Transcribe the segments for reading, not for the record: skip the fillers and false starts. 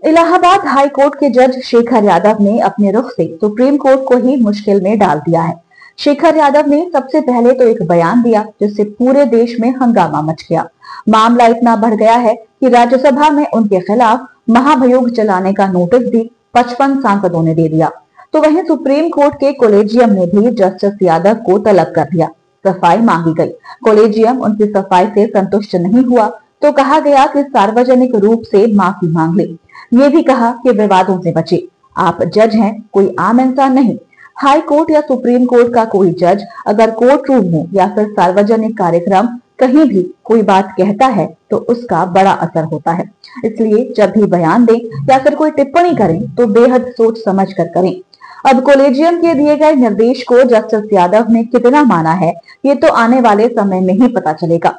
Allahabad high court के जज शेखर यादव ने अपने रुख से सुप्रीम कोर्ट को ही मुश्किल में डाल दिया है। शेखर यादव ने सबसे पहले तो एक बयान दिया जिससे पूरे देश में हंगामा मच गया। मामला इतना बढ़ गया है कि राज्यसभा में उनके खिलाफ महाभियोग चलाने का नोटिस भी 55 सांसदों ने दे दिया। तो वहीं सुप्रीम कोर्ट के कोलेजियम ने भी जस्टिस यादव को तलब कर दिया। सफाई मांगी गई। कोलेजियम उनकी सफाई से संतुष्ट नहीं हुआ तो कहा गया कि सार्वजनिक रूप से माफी मांग ले। ये भी कहा कि विवादों से बचे। आप जज हैं, कोई आम इंसान नहीं। हाई कोर्ट या सुप्रीम कोर्ट का कोई जज अगर कोर्ट रूम में या फिर सार्वजनिक कार्यक्रम कहीं भी कोई बात कहता है तो उसका बड़ा असर होता है। इसलिए जब भी बयान दें या फिर कोई टिप्पणी करें तो बेहद सोच समझ कर करें। अब कोलेजियम के दिए गए निर्देश को जस्टिस यादव ने कितना माना है ये तो आने वाले समय में ही पता चलेगा।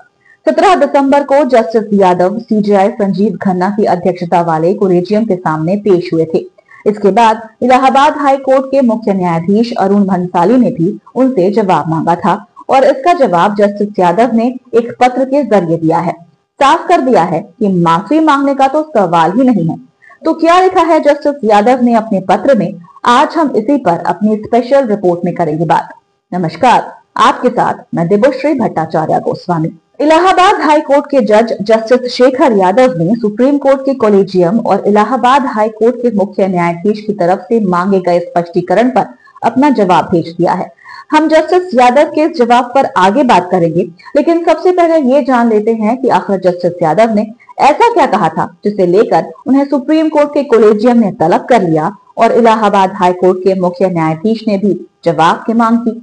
17 दिसंबर को जस्टिस यादव सीजेआई संजीव खन्ना की अध्यक्षता वाले कोलेजियम के सामने पेश हुए थे। इसके बाद इलाहाबाद हाई कोर्ट के मुख्य न्यायाधीश अरुण भंसाली ने भी उनसे जवाब मांगा था और इसका जवाब जस्टिस यादव ने एक पत्र के जरिए दिया है। साफ कर दिया है कि माफी मांगने का तो सवाल ही नहीं है। तो क्या लिखा है जस्टिस यादव ने अपने पत्र में, आज हम इसी पर अपनी स्पेशल रिपोर्ट में करेंगे बात। नमस्कार, आपके साथ मैं देवश्री भट्टाचार्य गोस्वामी। इलाहाबाद हाई कोर्ट के जज जस्टिस शेखर यादव ने सुप्रीम कोर्ट के कोलेजियम और इलाहाबाद हाई कोर्ट के मुख्य न्यायाधीश की तरफ से मांगे गए स्पष्टीकरण पर अपना जवाब भेज दिया है। हम जस्टिस यादव के इस जवाब पर आगे बात करेंगे, लेकिन सबसे पहले ये जान लेते हैं कि आखिर जस्टिस यादव ने ऐसा क्या कहा था जिसे लेकर उन्हें सुप्रीम कोर्ट के कोलेजियम ने तलब कर लिया और इलाहाबाद हाई कोर्ट के मुख्य न्यायाधीश ने भी जवाब की मांग की।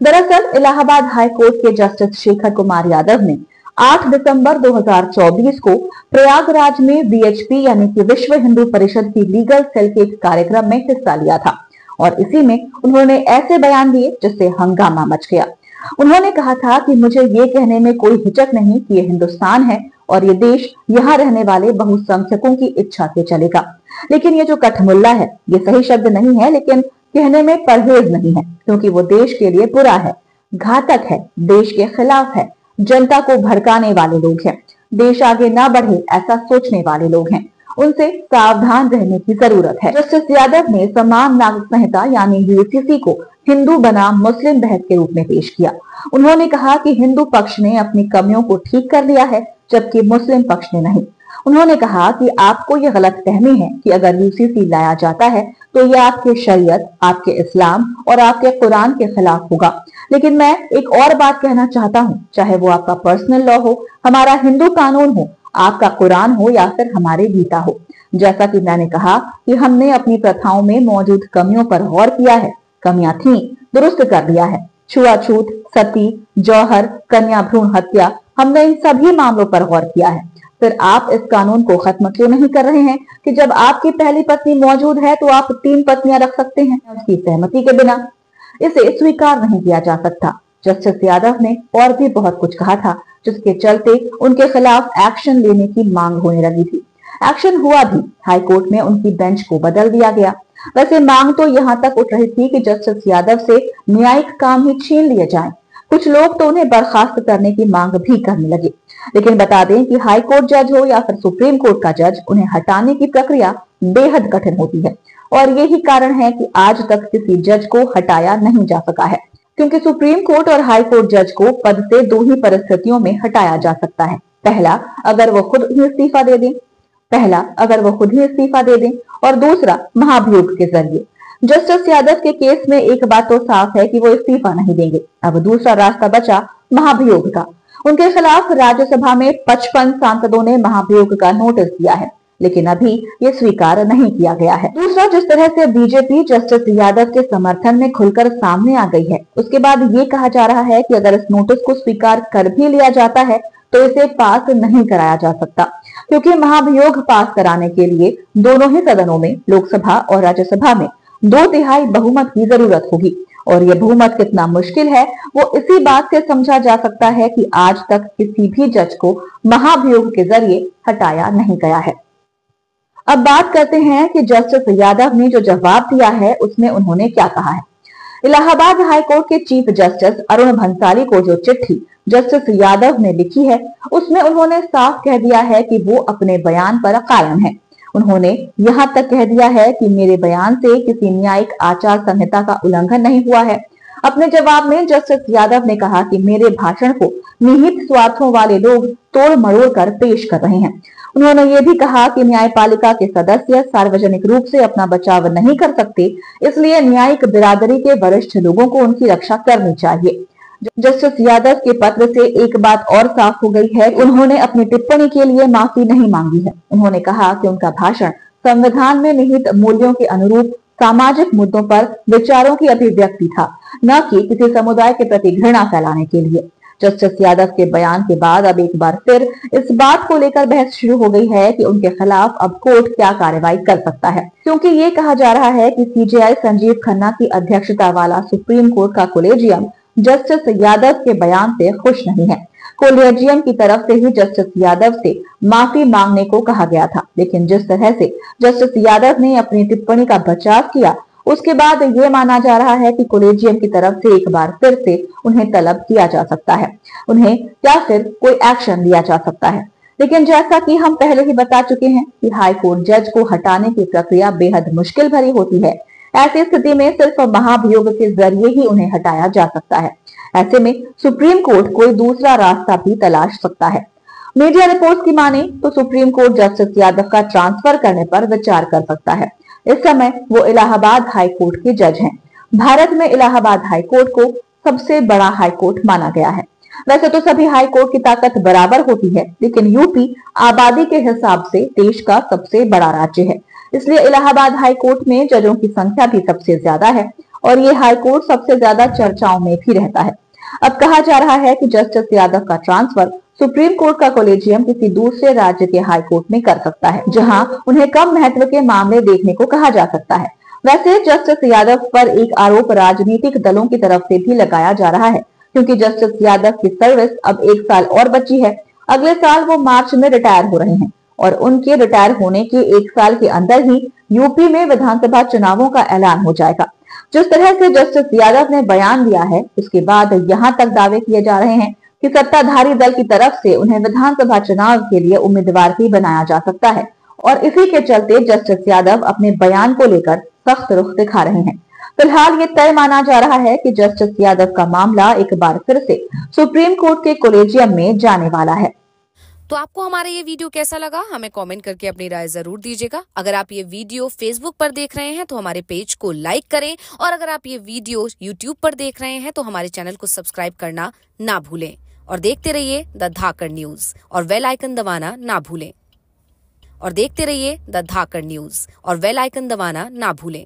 दरअसल इलाहाबाद हाई कोर्ट के जस्टिस शेखर कुमार यादव ने 8 दिसंबर 2024 को प्रयागराज में वीएचपी यानी कि विश्व हिंदू परिषद की लीगल सेल के एक कार्यक्रम में हिस्सा लिया था और इसी में उन्होंने ऐसे बयान दिए जिससे हंगामा मच गया। उन्होंने कहा था कि मुझे ये कहने में कोई हिचक नहीं कि ये हिंदुस्तान है और ये देश यहाँ रहने वाले बहुसंख्यकों की इच्छा से चलेगा। लेकिन ये जो कठमुल्ला है, ये सही शब्द नहीं है, लेकिन कहने में परहेज नहीं है, क्योंकि वो देश के लिए बुरा है, घातक है, देश के खिलाफ है, जनता को भड़काने वाले लोग हैं, देश आगे ना बढ़े ऐसा सोचने वाले लोग हैं। उनसे सावधान रहने की जरूरत है। जस्टिस यादव ने समान नागरिक संहिता यानी यूसीसी को हिंदू बनाम मुस्लिम बहस के रूप में पेश किया। उन्होंने कहा कि हिंदू पक्ष ने अपनी कमियों को ठीक कर लिया है जबकि मुस्लिम पक्ष ने नहीं। उन्होंने कहा कि आपको यह गलतफहमी है कि अगर यूसीसी लाया जाता है तो यह आपके शरीयत, आपके इस्लाम और आपके कुरान के खिलाफ होगा। लेकिन मैं एक और बात कहना चाहता हूँ, चाहे वो आपका पर्सनल लॉ हो, हमारा हिंदू कानून हो, आपका कुरान हो या फिर हमारे गीता हो, जैसा कि मैंने कहा कि हमने अपनी प्रथाओं में मौजूद कमियों पर गौर किया है। कमियां थी, दुरुस्त कर दिया है। छुआछूत, सती, जौहर, कन्या भ्रूण हत्या, हमने इन सभी मामलों पर गौर किया है। फिर आप इस कानून को खत्म क्यों नहीं कर रहे हैं कि जब आपकी पहली पत्नी मौजूद है तो आप 3 पत्नियां रख सकते हैं उसकी सहमति के बिना। इसे स्वीकार नहीं किया जा सकता। जस्टिस यादव ने और भी बहुत कुछ कहा था जिसके चलते उनके खिलाफ एक्शन लेने की मांग होने लगी थी। एक्शन हुआ भी। हाई कोर्ट में उनकी बेंच को बदल दिया गया। वैसे मांग तो यहाँ तक उठ रही थी कि जस्टिस यादव से न्यायिक काम ही छीन लिए जाएं। कुछ लोग तो उन्हें बर्खास्त करने की मांग भी करने लगे। लेकिन बता दें कि हाई कोर्ट जज हो या फिर सुप्रीम कोर्ट का जज, उन्हें हटाने की प्रक्रिया बेहद कठिन होती है और यही कारण है कि आज तक किसी जज को हटाया नहीं जा सका है, क्योंकि सुप्रीम कोर्ट और हाई कोर्ट जज को पद से 2 ही परिस्थितियों में हटाया जा सकता है। पहला, अगर वो खुद ही इस्तीफा दे दें और दूसरा महाभियोग के जरिए। जस्टिस यादव के केस में एक बात तो साफ है कि वो इस्तीफा नहीं देंगे। अब दूसरा रास्ता बचा महाभियोग का। उनके खिलाफ राज्यसभा में 55 सांसदों ने महाभियोग का नोटिस दिया है, लेकिन अभी ये स्वीकार नहीं किया गया है। दूसरा, जिस तरह से बीजेपी जस्टिस यादव के समर्थन में खुलकर सामने आ गई है, उसके बाद ये कहा जा रहा है कि अगर इस नोटिस को स्वीकार कर भी लिया जाता है तो इसे पास नहीं कराया जा सकता, क्योंकि महाभियोग पास कराने के लिए दोनों ही सदनों में, लोकसभा और राज्यसभा में 2/3 बहुमत की जरूरत होगी। और यह बहुमत कितना मुश्किल है वो इसी बात से समझा जा सकता है कि आज तक किसी भी जज को महाभियोग के जरिए हटाया नहीं गया है। अब बात करते हैं कि जस्टिस यादव ने जो जवाब दिया है उसमें उन्होंने क्या कहा है। इलाहाबाद हाई कोर्ट के चीफ जस्टिस अरुण भंसाली को जो चिट्ठी जस्टिस यादव ने लिखी है उसमें उन्होंने साफ कह दिया है कि वो अपने बयान पर कायम है। उन्होंने यहाँ तक कह दिया है कि मेरे बयान से किसी न्यायिक आचार संहिता का उल्लंघन नहीं हुआ है। अपने जवाब में जस्टिस यादव ने कहा कि मेरे भाषण को निहित स्वार्थों वाले लोग तोड़ मरोड़ कर पेश कर रहे हैं। उन्होंने ये भी कहा कि न्यायपालिका के सदस्य सार्वजनिक रूप से अपना बचाव नहीं कर सकते, इसलिए न्यायिक बिरादरी के वरिष्ठ लोगों को उनकी रक्षा करनी चाहिए। जस्टिस यादव के पत्र से एक बात और साफ हो गई है, उन्होंने अपनी टिप्पणी के लिए माफी नहीं मांगी है। उन्होंने कहा कि उनका भाषण संविधान में निहित मूल्यों के अनुरूप सामाजिक मुद्दों पर विचारों की अभिव्यक्ति था, न कि किसी समुदाय के प्रति घृणा फैलाने के लिए। जस्टिस यादव के बयान के बाद अब एक बार फिर इस बात को लेकर बहस शुरू हो गई है कि उनके खिलाफ अब कोर्ट क्या कार्रवाई कर सकता है, क्योंकि ये कहा जा रहा है कि सीजेआई संजीव खन्ना की अध्यक्षता वाला सुप्रीम कोर्ट का कोलेजियम जस्टिस यादव के बयान से खुश नहीं है। कोलेजियम की तरफ से ही जस्टिस यादव से माफी मांगने को कहा गया था, लेकिन जिस तरह से जस्टिस यादव ने अपनी टिप्पणी का बचाव किया, उसके बाद ये माना जा रहा है कि कोलेजियम की तरफ से एक बार फिर से उन्हें तलब किया जा सकता है, उन्हें या फिर कोई एक्शन लिया जा सकता है। लेकिन जैसा कि हम पहले ही बता चुके हैं कि हाई कोर्ट जज को हटाने की प्रक्रिया बेहद मुश्किल भरी होती है। ऐसी स्थिति में सिर्फ महाभियोग के जरिए ही उन्हें हटाया जा सकता है। ऐसे में सुप्रीम कोर्ट कोई दूसरा रास्ता भी तलाश सकता है। मीडिया रिपोर्ट्स की माने तो सुप्रीम कोर्ट जस्टिस यादव का ट्रांसफर करने पर विचार कर सकता है। इस समय वो इलाहाबाद हाई कोर्ट के जज हैं। भारत में इलाहाबाद हाई कोर्ट को सबसे बड़ा हाई कोर्ट माना गया है। वैसे तो सभी हाई कोर्ट की ताकत बराबर होती है, लेकिन यूपी आबादी के हिसाब से देश का सबसे बड़ा राज्य है, इसलिए इलाहाबाद हाई कोर्ट में जजों की संख्या भी सबसे ज्यादा है और ये हाई कोर्ट सबसे ज्यादा चर्चाओं में भी रहता है। अब कहा जा रहा है कि जस्टिस यादव का ट्रांसफर सुप्रीम कोर्ट का कोलेजियम किसी दूसरे राज्य के हाई कोर्ट में कर सकता है, जहां उन्हें कम महत्व के मामले देखने को कहा जा सकता है। वैसे जस्टिस यादव पर एक आरोप राजनीतिक दलों की तरफ से भी लगाया जा रहा है, क्योंकि जस्टिस यादव की सर्विस अब 1 साल और बची है। अगले साल वो मार्च में रिटायर हो रहे हैं और उनके रिटायर होने के 1 साल के अंदर ही यूपी में विधानसभा चुनावों का ऐलान हो जाएगा। जिस तरह से जस्टिस यादव ने बयान दिया है, उसके बाद यहाँ तक दावे किए जा रहे हैं कि सत्ताधारी दल की तरफ से उन्हें विधानसभा चुनाव के लिए उम्मीदवार भी बनाया जा सकता है और इसी के चलते जस्टिस यादव अपने बयान को लेकर सख्त रुख दिखा रहे हैं। फिलहाल ये तय माना जा रहा है कि जस्टिस यादव का मामला एक बार फिर से सुप्रीम कोर्ट के कोलेजियम में जाने वाला है। तो आपको हमारा ये वीडियो कैसा लगा, हमें कमेंट करके अपनी राय जरूर दीजिएगा। अगर आप ये वीडियो फेसबुक पर देख रहे हैं तो हमारे पेज को लाइक करें और अगर आप ये वीडियो यूट्यूब पर देख रहे हैं तो हमारे चैनल को सब्सक्राइब करना ना भूलें और देखते रहिए द धाकड़ न्यूज और बेल आइकन दबाना ना भूलें।